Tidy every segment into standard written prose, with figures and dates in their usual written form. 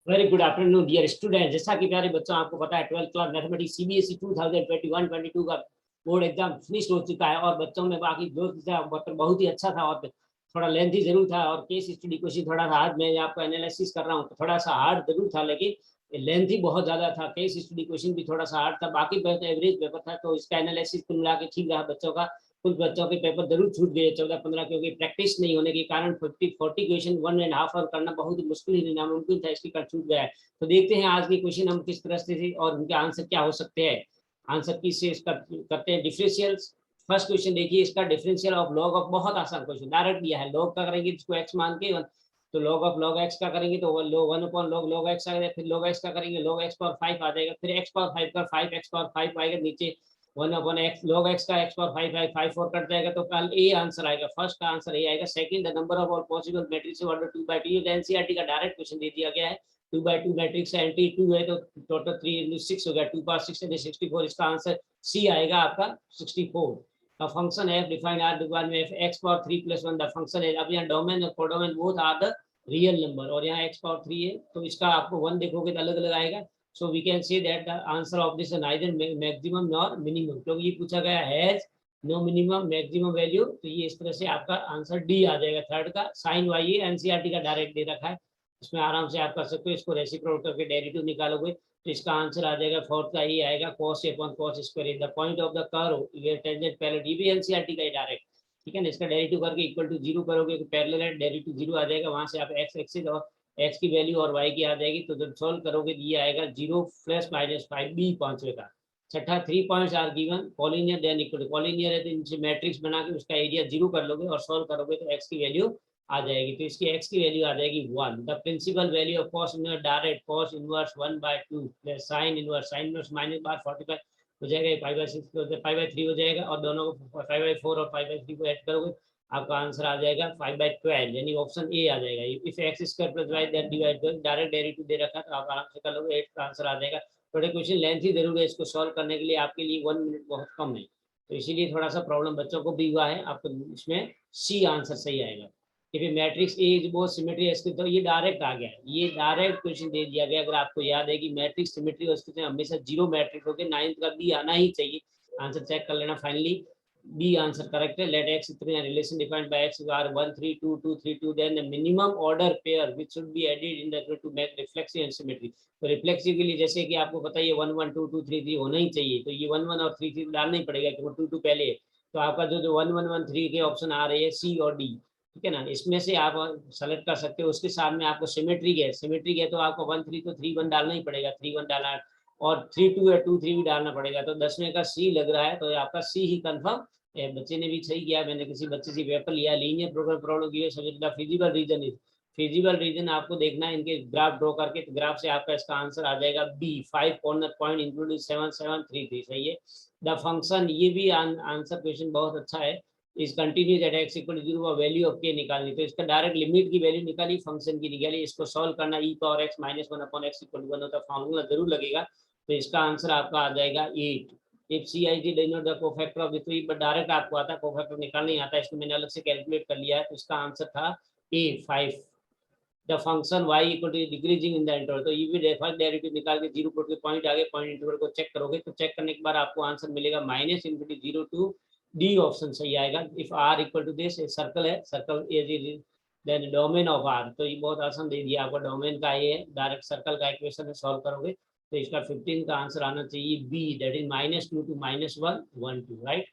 Very good afternoon dear student. जैसा कि प्यारे बच्चों आपको पता है 12th क्लास मैथमेटिक्स सीबीएसई 2021-22 का बोर्ड एग्जाम फिनिश हो चुका है और बच्चों में बाकी जो था बहुत ही अच्छा था और थोड़ा लेंथी जरूर था और केस स्टडी क्वेश्चन थोड़ा सा आज मैं आपको एनालिसिस कर रहा हूँ तो थोड़ा सा हार्ड जरूर था, लेकिन लेंथी बहुत ज्यादा था। केस स्टडी क्वेश्चन भी थोड़ा सा हार्ड था, बाकी एवरेज पेपर था, तो इसका एनालिसिस कुल मिला के ठीक रहा बच्चों का। कुछ बच्चों के पेपर जरूर छूट गए 14-15, क्योंकि प्रैक्टिस नहीं होने के कारण 50-40 क्वेश्चन 1.5 आवर करना बहुत ही मुश्किल ही नामुमकिन था, इसके कारण छूट गया है। तो देखते हैं आज के क्वेश्चन हम किस तरह से थे और उनके आंसर क्या हो सकते हैं। आंसर की से इसका करते हैं डिफरेंशियल। फर्स्ट क्वेश्चन देखिए, इसका डिफरेंशियल ऑफ लॉग ऑफ, बहुत आसान क्वेश्चन, डायरेक्ट दिया है। लॉग का करेंगे इसको एक्स मान के, तो log ऑफ log x का करेंगे तो 1/log x आ जाएगा, फिर log x का करेंगे log x पावर 5 आ जाएगा, फिर x पावर 5 का 5x पावर 5 आएगा नीचे 1/x log x का x पावर 5 5 4 कट जाएगा, तो कल ए आंसर आएगा। फर्स्ट का आंसर ए आएगा। Second, the number of all possible matrix order 2/2, ये एनसीईआरटी का डायरेक्ट क्वेश्चन दे दिया गया है। 2/2 मैट्रिक्स है, एंटी 2 है तो टोटल 3 into 6 हो गया, 2 पावर 6 यानी 64। इसका आंसर सी आएगा आपका 64। The function f defined R divide में x पावर 3 + 1 द फंक्शन है। अब यहाँ डोमेन और codomain both are the real number और यहाँ x पावर 3 है तो इसका आपको 1 देखोगे तो अलग अलग आएगा। So we can say that the answer of this neither maximum nor minimum, क्योंकि ये पूछा गया has no minimum maximum value, तो ये इस तरह से आपका आंसर डी आ जाएगा। थर्ड का साइन वाई, ये एनसीईआरटी का डायरेक्ट दे रखा है, इसमें आराम से आप कर सकते हो। इसको रेसिप्रोकेट करके डेरिवेटिव निकालोगे तो इसका आंसर आ जाएगा। फोर्थ का ये आएगा cos upon cos square the point of the curve where tangent parallel, ये भी एनसीईआरटी का डायरेक्ट, ठीक है ना। इसका डेरिवेटिव करके इक्वल टू 0 करोगे तो पैरेलल है, डेरिवेटिव 0 आ जाएगा। वहां से आप एक्स एक्सिस और एक्स की वैल्यू और वाई की आ जाएगी, तो जब सोल्व करोगे ये आएगा 0 + -5 बी पांचवे का। छठा, 3 points are given collinear then equal to, collinear है तो इनसे मैट्रिक्स बना के उसका एरिया 0 कर लोगे और सोल्व करोगे तो एक्स की वैल्यू आ जाएगी, तो इसकी x की वैल्यू आ जाएगी 1। The principal value of cos inverse direct cos inverse 1/2 plus sin inverse -/45 हो जाएगा, 5/6 5/3 हो जाएगा, और दोनों को 5/4 और 5/3 को ऐड करोगे आपका आंसर आ जाएगा 5/12, यानी ऑप्शन ए आ जाएगा। If x square plus Y that divide कर, डायरेक्ट डेरिवेटिव दे रखा है तो आप आराम से कर लोगे, 8 का आंसर आ जाएगा। थोड़े क्वेश्चन लेंथी जरूर है, इसको सॉल्व करने के लिए आपके लिए 1 मिनट बहुत कम है, तो इसीलिए थोड़ा सा प्रॉब्लम बच्चों को भी हुआ है। आपको इसमें सी आंसर सही आएगा। Matrix A is both symmetry एस्क्रिप्ट, तो ये डायरेक्ट आ गया, ये डायरेक्ट क्वेश्चन दे दिया गया। अगर आपको याद है कि मैट्रिक्स सिमेट्री एस्क्रिप्ट हमेशा 0 मैट्रिक्स होकर 9th का बी आना ही चाहिए। आंसर चेक कर लेना। फाइनली बी आंसर करेक्ट है। Let X relation defined by X R 1 3 2 2 3 2, then the minimum order pair which should be added in the to make reflexive and symmetry. तो reflexive के लिए जैसे कि आपको पता है 1 1 2 2 3 3 होना ही चाहिए, तो ये 1 1 और 3 3 डालना ही पड़ेगा क्योंकि 2 2 पहले है। तो आपका जो 1 1 1 3 के ऑप्शन आ रहे हैं सी और डी, ठीक है ना, इसमें से आप सेलेक्ट कर सकते हो। उसके साथ में आपको सिमेट्रिक है तो आपको 1 3 तो 3 1 डालना ही पड़ेगा, 3 1 डालना, और 3 2 या 2 3 भी डालना पड़ेगा। तो 10वें का सी लग रहा है, तो आपका सी ही कंफर्म है। बच्चे ने भी सही किया। मैंने किसी बच्चे से पेपर लिया, लीनियर प्रोग्राम प्रॉब्लम की है, feasible region is, feasible region आपको देखना है इनके ग्राफ ड्रॉ करके, तो ग्राफ से आपका इसका आंसर आ जाएगा बी 5 कॉर्नर पॉइंट इंक्लूडिंग 7 7 3 3, सही है। द फंक्शन, ये भी आंसर क्वेश्चन बहुत अच्छा है। इस continues at X equal to 0 value of K निकालनी, तो इसका डायरेक्ट लिमिट की वैल्यू निकाली, फंक्शन की निकाली, इसको सॉल्व करना e power x -1/x equal to 1 होता है, फॉर्मूला जरूर लगेगा। तो इसका आंसर आपका आ जाएगा 8। If C I G denote the cofactor of this, but direct आपको आता है, कोफैक्टर निकालना नहीं आता, इसको मैंने अलग से कैलकुलेट कर लिया है, तो इसका आंसर था A 5। The function y equal to decreasing in the interval, तो ये भी फर्स्ट डेरिवेटिव निकाल के 0 पुट के पॉइंट आगे पॉइंट इंटरवल को चेक करोगे, तो चेक करने के बाद आपको आंसर मिलेगा -∞0 टू डी, ऑप्शन सही आएगा। If r equal to this, circle है, circle is then domain of r, तो ये बहुत आसान दे दिया आपको, डोमेन का ये है, डायरेक्ट सर्कल का इक्वेशन है, सॉल्व करोगे तो इसका 15 का आंसर आना चाहिए B, that is -2 to -1 1 2, right.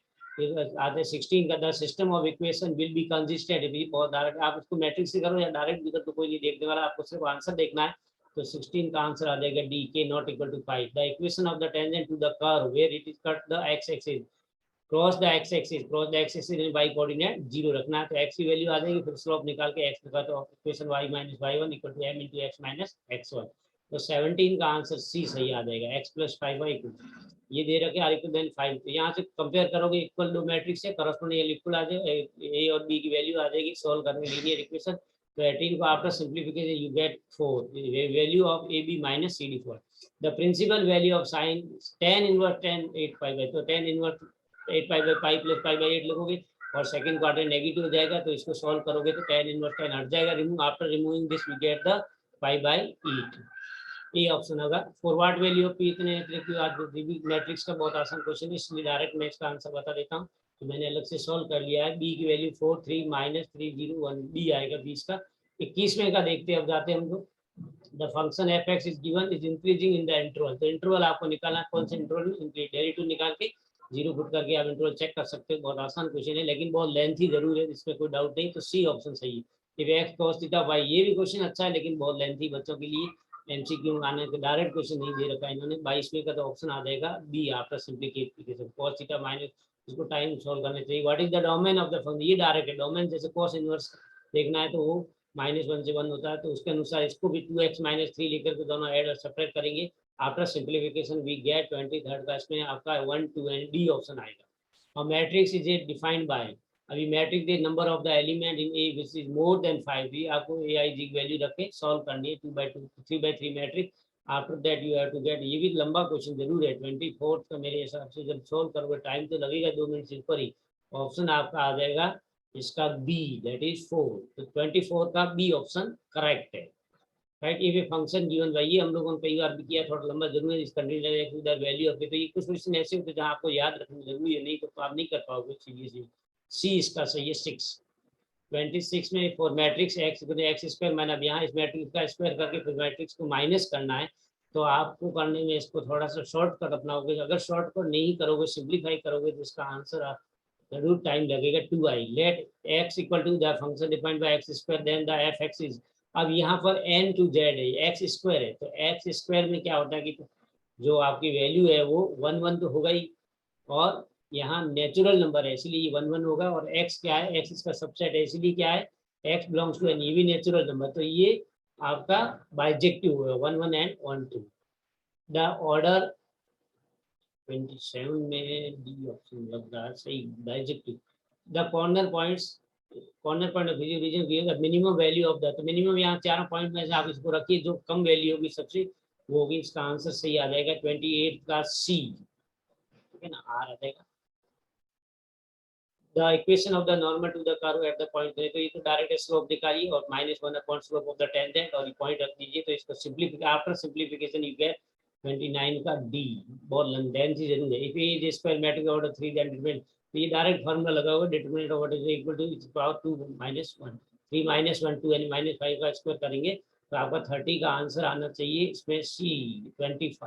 आते 16 का, the system of equation will be consistent, भी बहुत डायरेक्ट, आप इसको मैट्रिक्स से करो या डायरेक्ट भी करो तो कोई नहीं देखने वाला, आपको सिर्फ आंसर देखना है। तो 16 का आंसर आ जाएगा D, K not equal to 5। The equation of the tangent to the curve where it is cut the X axis, cross the X axis in Y coordinate 0 रखना है, तो एक्स की वैल्यू आ जाएगी, फिर स्लोप निकाल के एक्स निकाल, तो equation y - y1 equal to m into x - x1। तो 17 का आंसर सी सही आ जाएगा, x + 5y ये दे रखे आर इक्वल देन 5, तो यहाँ से कंपेयर करोगे इक्वल दो मैट्रिक्स से, करस्पॉन्डिंग इक्वल आ जाएगा, ए और बी की वैल्यू आ जाएगी, सोल्व करने लीनियर इक्वेशन। तो 18 को after simplification you get 4, value of A B - CD4। The principal value of sine tan इनवर्स 10 8 5, तो tan इनवर्स 8 5/5 + 5/8 लिखोगे, और सेकंड क्वार्टर नेगेटिव हो जाएगा, तो इसको सॉल्व करोगे तो tan इनवर्स 10 हट जाएगा, remove, after removing this we get the 5/8। A option होगा। For what value of P इतने मैट्रिक्स का बहुत आसान क्वेश्चन है, इसलिए डायरेक्ट मैं इसका आंसर बता देता हूँ। तो मैंने अलग से सॉल्व कर लिया है। बी की वैल्यू 4 3 -3 0 1 बी आएगा 20 का। 21वें का देखते हैं, अब जाते हैं हम लोग। The function F X is given is increasing in the interval. तो इंटरवल आपको निकालना, कौन सा इंटरवल? डेरिवेटिव निकाल के 0 पुट करके आप इंटरवल चेक कर सकते हो। बहुत आसान क्वेश्चन है, लेकिन बहुत लेंथी जरूर है, इसमें कोई डाउट नहीं। तो सी ऑप्शन सही है। If X cos theta Y, ये भी क्वेश्चन अच्छा है लेकिन बहुत लेंथी बच्चों के लिए। एमसीक्यू आने के डायरेक्ट क्वेश्चन नहीं दे रखा है इन्होंने। 22वें का तो ऑप्शन आ जाएगा B after simplification, cos theta minus, इसको टाइम सॉल्व करने चाहिए। What is the domain of the function? ये डायरेक्ट है डोमेन, जैसे cos इनवर्स देखना है तो वो -1 से 1 होता है, तो उसके अनुसार इसको भी 2x - 3 लेकर के दोनों ऐड और सब्ट्रैक्ट करेंगे। आफ्टर सिंप्लीफिकेशन वी गेट 23 का, इसमें आपका 1 2 एंड डी ऑप्शन आएगा। और मैट्रिक्स इज डिफाइंड बाय, अभी matrix they number of the element in A which is more than 5, भी आपको ए आई जी की वैल्यू रख के सॉल्व करनी है। 2/2 3/3 matrix. After that you have to get, ये भी लंबा क्वेश्चन जरूर है। 24 का मेरे हिसाब से जब सॉल्व करोगे टाइम तो लगेगा 2 मिनट से ऊपर ही। ऑप्शन आपका आ जाएगा इसका बी, दैट इज 4। तो 24 का बी ऑप्शन करेक्ट है। राइट, ये फंक्शन गिवन बाय, ये हम लोगों ने कई बार भी किया, थोड़ा लंबा जरूर है। इस कंडीशन वैल्यू ऑफ, तो ये कुछ क्वेश्चन ऐसे होते हैं जहाँ आपको याद रखना जरूरी है, नहीं तो आप नहीं कर पाओगे सीरियसली। सी इसका सही है 6। 26 में for matrix x x square, मैंने अब यहाँ इस मैट्रिक्स का स्क्वायर करके फिर मैट्रिक्स को माइनस करना है। तो आपको करने में इसको थोड़ा सा शॉर्टकट अपनाओगे। अगर शॉर्टकट नहीं करोगे, सिंप्लीफाई करोगे, तो इसका आंसर जरूर टाइम लगेगा 2i। Let x equal to the function defined by X square then the F X is, अब यहाँ पर n टू z है, एक्स स्क्वायर है, तो एक्स स्क्वायर में क्या होता है कि जो आपकी वैल्यू है वो 1 1 तो होगा ही, और यहाँ नेचुरल नंबर है इसलिए ये 1 1 होगा। और x क्या है? x इसका सबसेट है, इसलिए क्या है? x बिलोंग्स टू n, ये भी नेचुरल नंबर, तो ये आपका बाइजेक्टिव होगा 1 1 एंड 1 2। द ऑर्डर 27 में डी ऑप्शन लग रहा है सही, bijective. The corner points, corner point of region given the minimum value of the, तो मिनिमम यहाँ चारों पॉइंट में से आप इसको रखिए, जो कम वैल्यू होगी सबसे वो होगी। इसका आंसर सही आ जाएगा 28 का सी, ठीक है ना, आर आ जाएगा। The equation of the normal to the curve at the point, तो ये तो डायरेक्ट स्लोप दिखाइए और -1 upon slope of the tangent, और ये पॉइंट रख दीजिए। तो इसको simplification, after simplification you get 29 का डी। बहुत लेंथी जरूर है। If A is square matrix order 3 then determinant, तो ये डायरेक्ट फार्मूला लगा हुआ, determinant of what is equal to its power 2 - 1 3 - 1 2 यानी -5 का स्क्वायर करेंगे तो आपका 30 का आंसर आना चाहिए इसमें सी 25,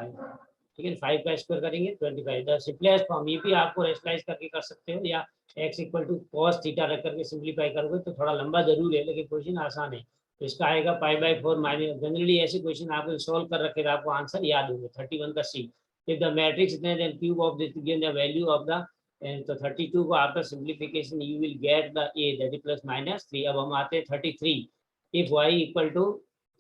ठीक है। 5 का स्क्वायर करेंगे 25। द सिंपलेस्ट फॉर्म, ये भी आपको रेशनलाइज करके कर सकते हो, या x equal to cos theta रख करके सिंप्लीफाई करोगे तो थोड़ा लंबा जरूर है लेकिन क्वेश्चन आसान है। तो इसका आएगा π/4 माइनस, जनरली ऐसे क्वेश्चन आपको सॉल्व कर रखे आपको आंसर याद होंगे। 31 का सी। इफ द मैट्रिक्स इतने then cube of this given the value of the, तो 32 को after simplification you will get the a that is +-3। अब हम आते हैं 33। If y equal to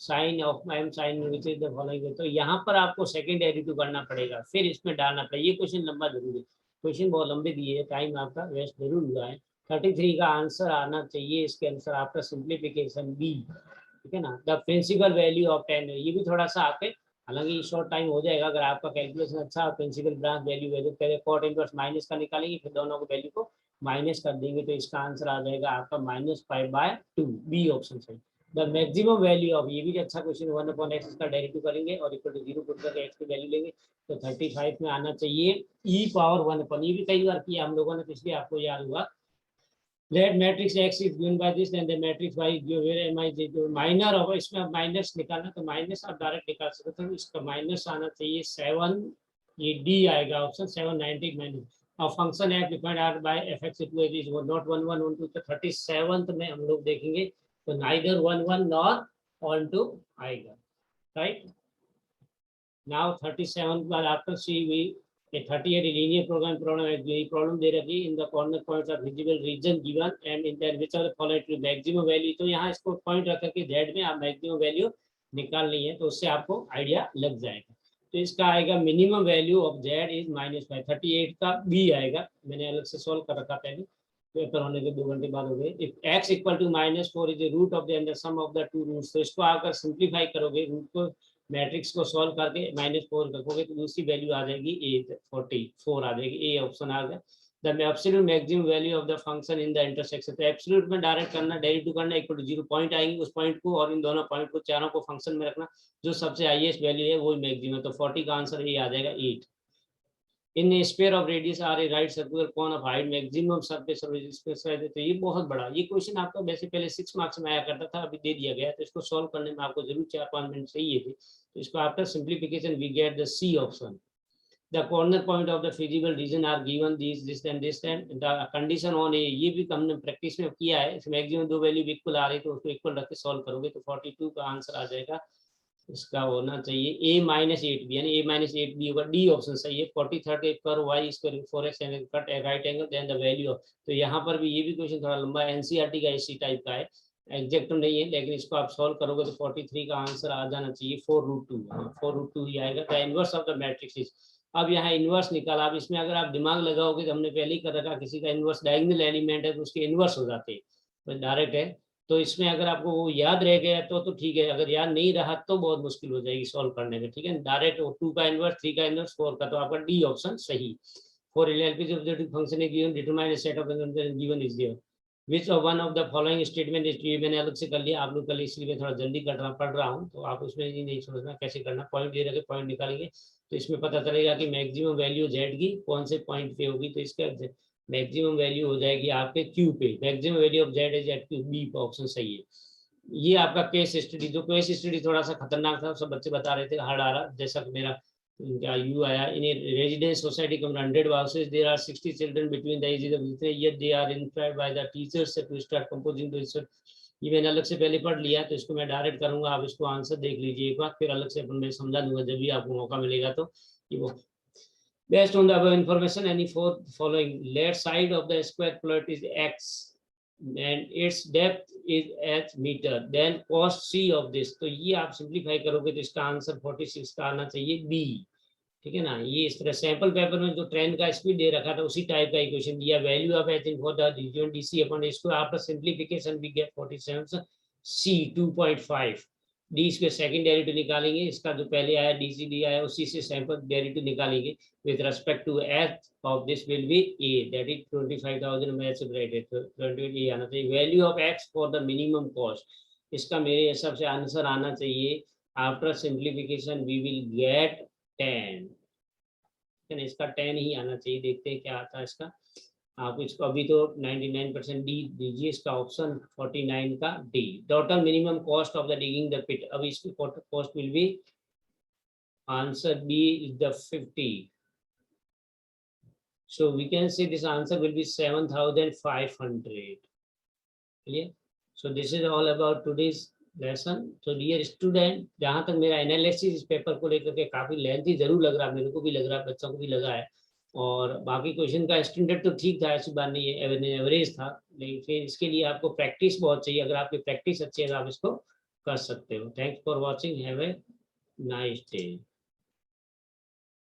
sine of m sine which is the following, तो यहाँ पर आपको सेकंड डेरिवेटिव करना पड़ेगा, फिर इसमें डालना पड़ेगा। ये क्वेश्चन लंबा जरूर है, क्वेश्चन बहुत लंबे दिए है, टाइम आपका वेस्ट जरूर हुआ है। 33 का आंसर आना चाहिए इसके आंसर आफ्टर सिंप्लीफिकेशन बी, ठीक है ना। द प्रिंसिपल वैल्यू ऑफ 10, ये भी थोड़ा सा आपके, हालांकि शॉर्ट टाइम हो जाएगा अगर आपका कैलकुलेशन अच्छा। प्रिंसिपल ब्रांच वैल्यू पहले कॉट इनवर्स माइनस का निकालेंगे, फिर दोनों को वैल्यू को माइनस कर देंगे, तो इसका आंसर आ जाएगा आपका -π/2, बी ऑप्शन सही। द मैक्सिमम वैल्यू ऑफ, ये भी अच्छा क्वेश्चन, 1/x का डेरिवेटिव करेंगे और इक्वल टू 0 पुट करके x की वैल्यू लेंगे, तो 35 में आना चाहिए e⁻1/, ये भी कई बार किया हम लोगों ने, तो इसलिए आपको याद हुआ। Let matrix x is given by this and the matrix y is given where mi जो माइनर होगा, इसमें आप माइनस निकालना, तो माइनस आप डायरेक्ट निकाल सकते हो। इसका माइनस आना चाहिए 7, ये डी आएगा ऑप्शन 790 माइनस। और function F defined R by F X equal is not 1 1 1 2, तो 37 में हम लोग देखेंगे तो नाइदर 1 1 नॉर 1 2 आएगा, राइट। नाउ 37 बाद after C V 38 linear program problem है, यही प्रॉब्लम दे रखी in the corner points of visible region given and in that which are the following maximum value, तो यहाँ इसको पॉइंट रख करके जेड में आप मैक्सिमम वैल्यू निकालनी है, तो उससे आपको आइडिया लग जाएगा। तो इसका आएगा minimum value of Z is -5, 38 का बी आएगा। मैंने अलग से सॉल्व कर रखा पहले, पेपर होने के 2 घंटे बाद हो गए। If x equal to -4 is the root of the under sum of the two roots, तो इसको अगर सिंप्लीफाई करोगे, रूट को मैट्रिक्स को सॉल्व करके -4 रखोगे तो दूसरी वैल्यू आ जाएगी 44 आ जाएगी, ए ऑप्शन आ गया। The absolute maximum value of the function in the intersection. तो एब्सोल्यूट में डायरेक्ट करना, डेरिवेटिव करना, इक्वल टू 0 पॉइंट आएंगे उस पॉइंट को और इन दोनों पॉइंट को चारों को फंक्शन में रखना, जो सबसे हाईएस्ट वैल्यू है वो मैक्सिमम। तो 40 का आंसर ये आ जाएगा 8। In square of radius R a right circular cone of height maximum surface of space. तो ये बहुत बड़ा ये क्वेश्चन आपका वैसे पहले 6 मार्क्स में आया करता था, अभी दे दिया गया, तो इसको सॉल्व करने में आपको जरूर 4-5 मिनट चाहिए थे। तो इसको after simplification we get the C option. The corner point of the feasible region are given this and this and the condition on a, ये भी हमने प्रैक्टिस में किया है। मैक्सिमम दो वैल्यू इक्वल आ रही तो उसको इक्वल रख के सॉल्व करोगे तो 42 का आंसर आ जाएगा। इसका होना चाहिए a-8b, यानी a-8b होगा, डी ऑप्शन सही है। 43 एक पर y square 4x angle cut right angle then the value of. तो यहाँ पर भी ये भी क्वेश्चन थोड़ा लंबा एनसीईआरटी का इसी टाइप का है, एग्जैक्ट तो नहीं है, लेकिन इसको आप सॉल्व करोगे तो 43 का आंसर आ जाना चाहिए 4√2। 4√2 ही आएगा। The inverse of the matrix is, अब यहाँ इनवर्स निकाला। अब इसमें अगर आप दिमाग लगाओगे तो हमने पहले ही कर रखा, किसी का इनवर्स डायगोनल एलिमेंट है तो उसके इनवर्स हो जाते हैं, तो डायरेक्ट है। तो इसमें अगर आपको वो याद रह गया तो ठीक है, अगर याद नहीं रहा तो बहुत मुश्किल हो जाएगी सॉल्व करने में, ठीक है। डायरेक्ट 2 का इनवर्स, 3 का इनवर्स, 4 का, तो आपका डी ऑप्शन सही। फॉर एलएलपी ऑब्जेक्टिव फंक्शन है given, determine set of given is there, which one of the following statement is, ये मैंने अलग से कर लिया, आप लोग कल इसलिए मैं थोड़ा जल्दी पढ़ रहा हूँ, तो आप उसमें नहीं सोचना कैसे करना, पॉइंट दे रखे पॉइंट निकालेंगे तो इसमें पता चलेगा कि मैक्सिमम वैल्यू जेड की कौन से पॉइंट पे होगी। तो इसका मैक्सिमम वैल्यू हो जाएगी आपके क्यू पे, maximum value of Z is at Q, B option सही है। ये आपका केस स्टडी, जो केस स्टडी थोड़ा सा खतरनाक था, सब बच्चे बता रहे थे हार्ड आ रहा, जैसा कि मेरा क्या यू आया। इन residence society come 100 houses, there are 60 children between the ages of 3, yet they are inspired by the teachers to start composing to this। ये मैंने अलग से पहले पढ़ लिया, तो इसको मैं डायरेक्ट करूंगा, आप इसको आंसर देख लीजिए एक बार, फिर अलग से मैं समझा दूंगा जब भी आपको मौका मिलेगा। तो ये वो based on the above information, any following left side of the square plot is x and its depth is h meter, then cos c of this। तो ये आप सिंप्लीफाई करोगे तो इसका आंसर 46 का आना चाहिए बी, ठीक है ना। ये इस तरह सैंपल पेपर में जो ट्रेन का स्पीड दे रखा था उसी टाइप का इक्वेशन दिया, value of H for the region DC upon, इसको after simplification we get 47 C 2.5। D इसके सेकंड डेरिवेटिव निकालेंगे, इसका जो पहले आया डीसी डी आया उसी से सैंपल डेरिवेटिव निकालेंगे with respect to H of this will be A, that is 25,000 में सेपरेटेड, तो 28 आना चाहिए। Value of X for the minimum cost, इसका मेरे हिसाब से आंसर आना चाहिए after simplification we will get 10, इसका 10 ही आना चाहिए। देखते हैं क्या आता है इसका। आप इसको अभी तो 99% डी दीजिए, इसका ऑप्शन 49 का D. Total minimum cost of the digging the pit, अब इसकी cost will be, answer B is the 50, so we can say this answer will be 7,500। clear? So this is all about today's lesson. तो dear student, जहाँ तक मेरा analysis इस paper को लेकर के काफ़ी लेंथी जरूर लग रहा है, मेरे को भी लग रहा है, बच्चों को भी लगा है, और बाकी क्वेश्चन का स्टैंडर्ड तो ठीक था, ऐसी बात नहीं है, एवरेज था, लेकिन फिर इसके लिए आपको प्रैक्टिस बहुत चाहिए। अगर आपकी प्रैक्टिस अच्छी है तो आप इसको कर सकते हो। Thanks for watching, have a nice day.